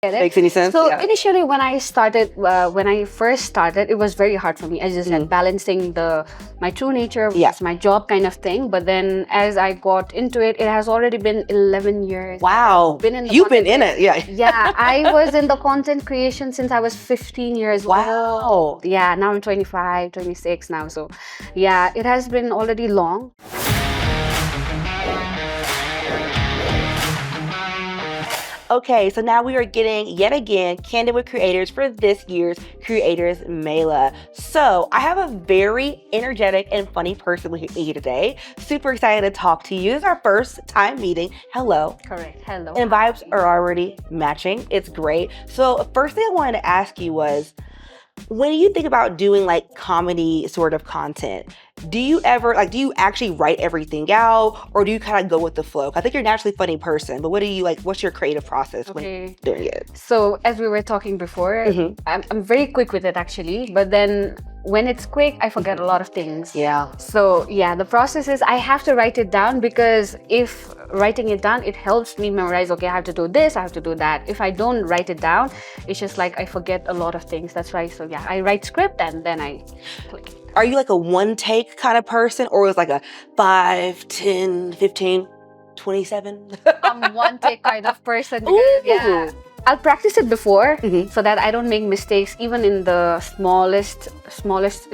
Get it? Makes any sense? So Yeah. initially, when I first started, it was very hard for me. As you said, balancing my true nature with my job kind of thing. But then, as I got into it, it has already been 11 years. Wow. You've been in it, yeah. Yeah, I was in the content creation since I was 15 years old. Wow. Yeah, now I'm 25, 26 now. So, yeah, it has been already long. Okay, so now we are getting, yet again, Candid with Creators for this year's Creators Mela. So I have a very energetic and funny person with me here today. Super excited to talk to you. This is our first time meeting. Hello. Correct. Hello. And vibes are already matching. It's great. So first thing I wanted to ask you was, when you think about doing like comedy sort of content, do you ever do you actually write everything out, or do you kind of go with the flow? I think you're a naturally funny person, but what's your creative process when doing it? So as we were talking before, I'm very quick with it actually, but then when it's quick, I forget a lot of things. Yeah. So yeah, the process is I have to write it down, because if writing it down, it helps me memorize, okay, I have to do this, I have to do that. If I don't write it down, it's just like I forget a lot of things. That's why, so yeah, I write script and then I click it. Are you like a one take kind of person, or is like a 5, 10, 15, 27? I'm one take kind of person, because yeah, I'll practice it before so that I don't make mistakes. Even in the smallest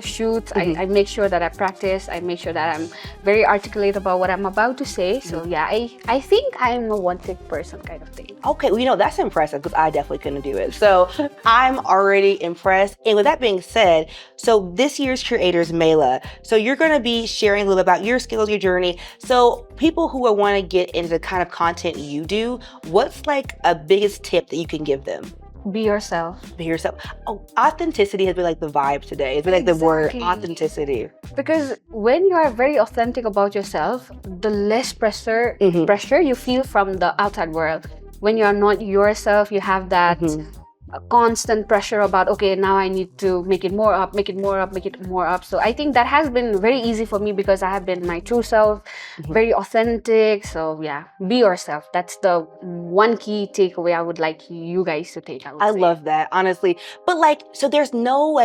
shoots, I make sure that I practice. I make sure that I'm very articulate about what I'm about to say. So yeah, I think I'm a one-take person kind of thing. Okay, well, that's impressive, because I definitely couldn't do it. So I'm already impressed. And with that being said, so this year's Creators Mela, so you're going to be sharing a little bit about your skills, your journey. So people who want to get into the kind of content you do, what's like a biggest tip that you can give them? Be yourself. Be yourself. Oh, authenticity has been like the vibe today. It's been like the word authenticity. Because when you are very authentic about yourself, the less pressure you feel from the outside world. When you are not yourself, you have that constant pressure about, okay, now I need to make it more up, make it more up, make it more up. So I think that has been very easy for me, because I have been my true self, very authentic. So yeah, be yourself. That's the one key takeaway I would like you guys to take. I love that, honestly. But so there's no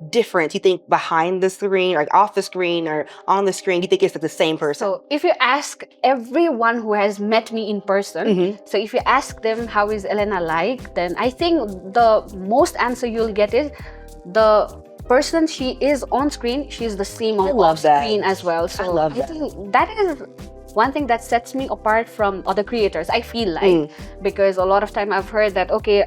difference, you think, behind the screen, or off the screen, or on the screen? You think it's like the same person? So if you ask everyone who has met me in person, so if you ask them how is Elena like, then I think the most answer you'll get is the person she is on screen, she's the same on screen as well. So I think that is one thing that sets me apart from other creators, I feel like, because a lot of time I've heard that, okay,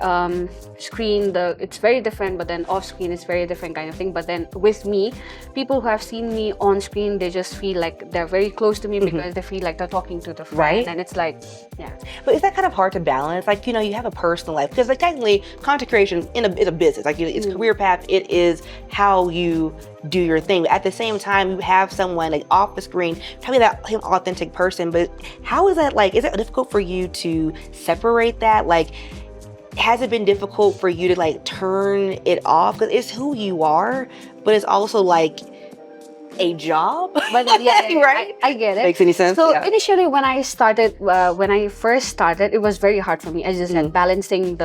screen, it's very different, but then off screen it's very different kind of thing. But then with me, people who have seen me on screen, they just feel like they're very close to me, because they feel like they're talking to the friend, and it's like, yeah. But is that kind of hard to balance? You have a personal life, because technically content creation is a business. It's a career path. It is how you do your thing. But at the same time, you have someone off the screen, probably that authentic person. But how is that is it difficult for you to separate that? Has it been difficult for you to turn it off? Because it's who you are, but it's also a job. But yeah, right? I get it. Makes any sense? So initially, when I first started, it was very hard for me. As you said, balancing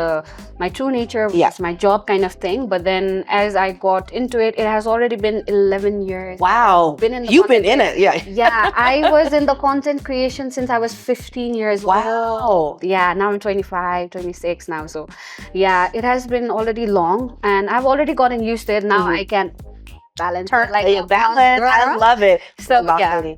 my true nature with my job kind of thing. But then, as I got into it, it has already been 11 years. Wow. You've been in it, yeah. Yeah, I was in the content creation since I was 15 years old. Wow. Yeah, now I'm 25, 26 now. So yeah, it has been already long, and I've already gotten used to it. Now I can balance. Balance. I love it. So yeah.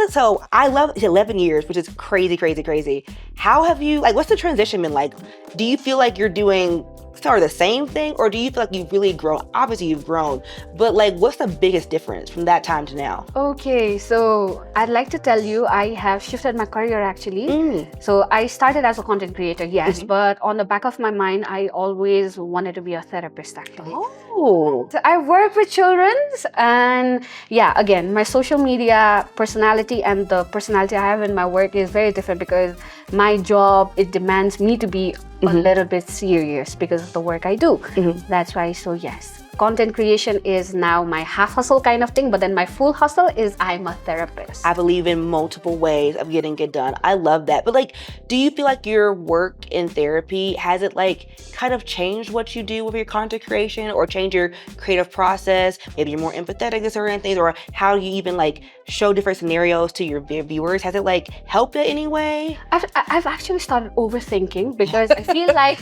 So I love 11 years, which is crazy, crazy, crazy. How have you what's the transition been like? Do you feel like you're doing sort of the same thing, or do you feel like you've really grown? Obviously you've grown, but what's the biggest difference from that time to now? Okay, so I'd like to tell you I have shifted my career actually. So I started as a content creator, yes, but on the back of my mind, I always wanted to be a therapist actually. Oh. So I work with children, and yeah, again, my social media personality and the personality I have in my work is very different, because my job, it demands me to be a little bit serious because of the work I do. That's why, so yes. content creation is now my half hustle kind of thing, but then my full hustle is I'm a therapist. I believe in multiple ways of getting it done. I love that. But like, do you feel like your work in therapy, has it like kind of changed what you do with your content creation or change your creative process? Maybe you're more empathetic to certain things, or how you even like show different scenarios to your viewers? Has it like helped it anyway? I've actually started overthinking because I feel like,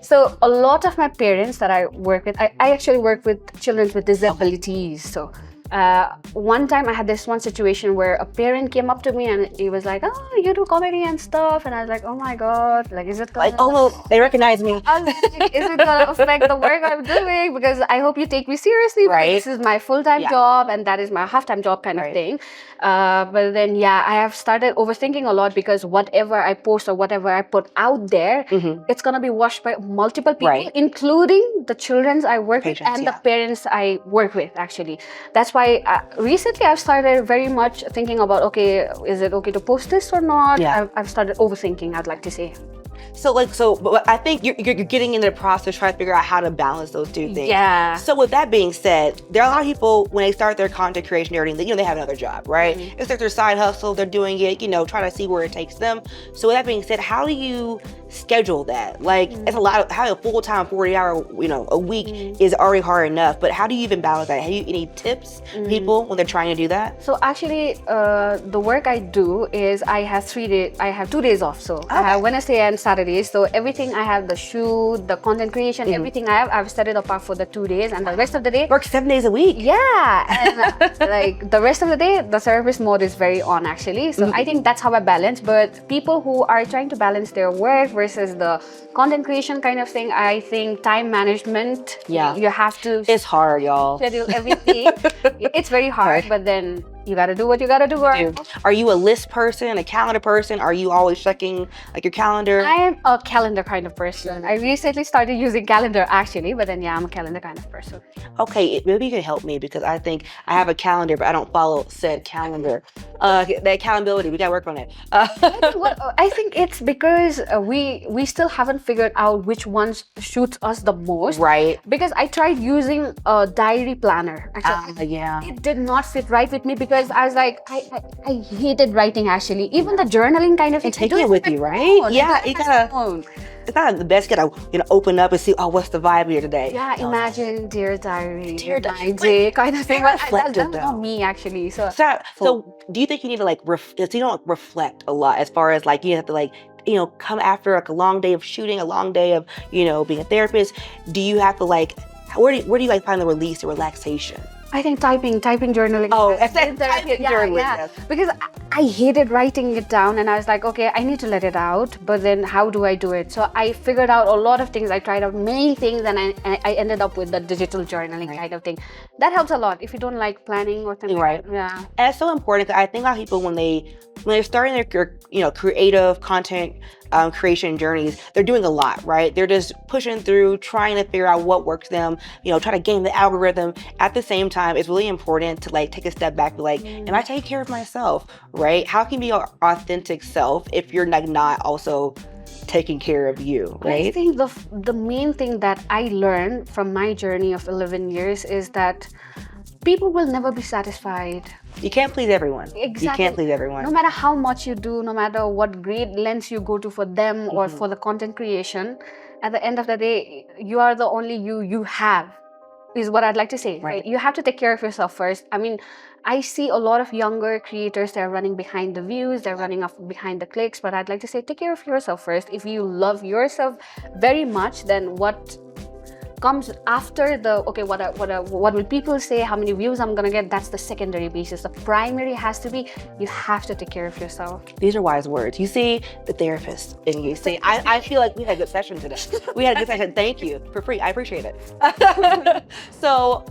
so a lot of my parents that I work with, I actually work with children with disabilities. So one time I had this one situation where a parent came up to me and he was like, oh, you do comedy and stuff. And I was like, oh my God, like, is it gonna... Like, oh, no, they recognize me. I was like, is it gonna affect the work I'm doing? Because I hope you take me seriously. Right. This is my full-time job and that is my half-time job kind of thing. But then, yeah, I have started overthinking a lot because whatever I post or whatever I put out there, it's gonna be watched by multiple people, including the children I work with and the parents I work with, actually. That's why recently I've started very much thinking about, okay, is it okay to post this or not? I've started overthinking, I'd like to say. But I think you're getting into the process trying to figure out how to balance those two things. Yeah. So with that being said, there are a lot of people when they start their content creation journey, they have another job, right? It's like their side hustle, they're doing it, trying to see where it takes them. So with that being said, how do you schedule that? Like, it's a lot of, having a full-time 40-hour, a week is already hard enough, but how do you even balance that? Have you any tips for people when they're trying to do that? So actually, the work I do is I have 2 days off. So I have Wednesday and Saturday. So everything I have, the shoot, the content creation, everything I've set it apart for the 2 days, and the rest of the day work 7 days a week. Yeah, and like the rest of the day, the therapist mode is very on, actually. So I think that's how I balance. But people who are trying to balance their work versus the content creation kind of thing, I think time management. Yeah, you have to. It's hard, y'all. Schedule everything. It's very hard, but then you gotta do what you gotta do. Are you a list person, a calendar person? Are you always checking like your calendar? I am a calendar kind of person. I recently started using calendar, actually, but then yeah, I'm a calendar kind of person. Okay, maybe you can help me because I think I have a calendar, but I don't follow said calendar. That accountability, we gotta work on it. I think it's because we still haven't figured out which ones suits us the most. Right. Because I tried using a diary planner. Actually, it did not fit right with me because I was like, I hated writing, actually. Even the journaling kind of thing. And taking it with you, right? Yeah, you gotta. It's not the best. You gotta, open up and see, what's the vibe here today? Yeah, imagine dear diary, dear diary, kind of thing. That's not me, actually. So do you think you need to you don't reflect a lot as far as like you have to come after like a long day of shooting, a long day of being a therapist? Do you have to where do you like find the release, the relaxation? I think typing journaling. Oh, journaling. Yeah. Because I hated writing it down, and I was like, okay, I need to let it out, but then how do I do it? So I figured out a lot of things. I tried out many things, and I ended up with the digital journaling kind of thing. That helps a lot if you don't like planning or something. Right. Yeah. And it's so important. I think a lot of people when they're starting their creative content creation journeys, they're doing a lot, right? They're just pushing through, trying to figure out what works them, try to game the algorithm. At the same time, it's really important to take a step back, be like, am I taking care of myself, right? How can you be your authentic self if you're not also taking care of you, right? I think the main thing that I learned from my journey of 11 years is that people will never be satisfied. You can't please everyone. Exactly. You can't please everyone. No matter how much you do, no matter what great lengths you go to for them or for the content creation, at the end of the day, you are the only you have, is what I'd like to say. Right. You have to take care of yourself first. I mean, I see a lot of younger creators, they're running behind the views, they're running behind the clicks, but I'd like to say, take care of yourself first. If you love yourself very much, then what comes after what will people say, how many views I'm gonna get, that's the secondary basis. The primary has to be, you have to take care of yourself. These are wise words. You see the therapist in you. See, I feel like we had a good session today. We had a good session. Thank you for free. I appreciate it. So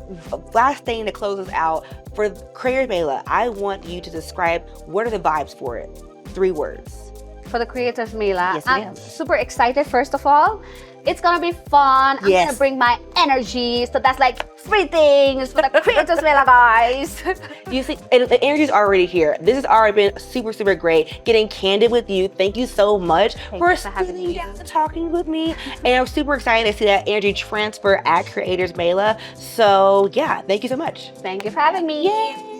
last thing to close us out, for Creative Mela, I want you to describe what are the vibes for it. 3 words. for the Creators Mela. Yes, I'm ma'am. super excited, first of all. It's gonna be fun. I'm Yes. gonna bring my energy. So that's like 3 things for the Creators Mela, guys. You see, and the energy is already here. This has already been super, super great. Getting candid with you. Thank you so much you for having sitting me. down and talking with me. And I'm super excited to see that energy transfer at Creators Mela. So yeah, thank you so much. Thank you for having me. Yay!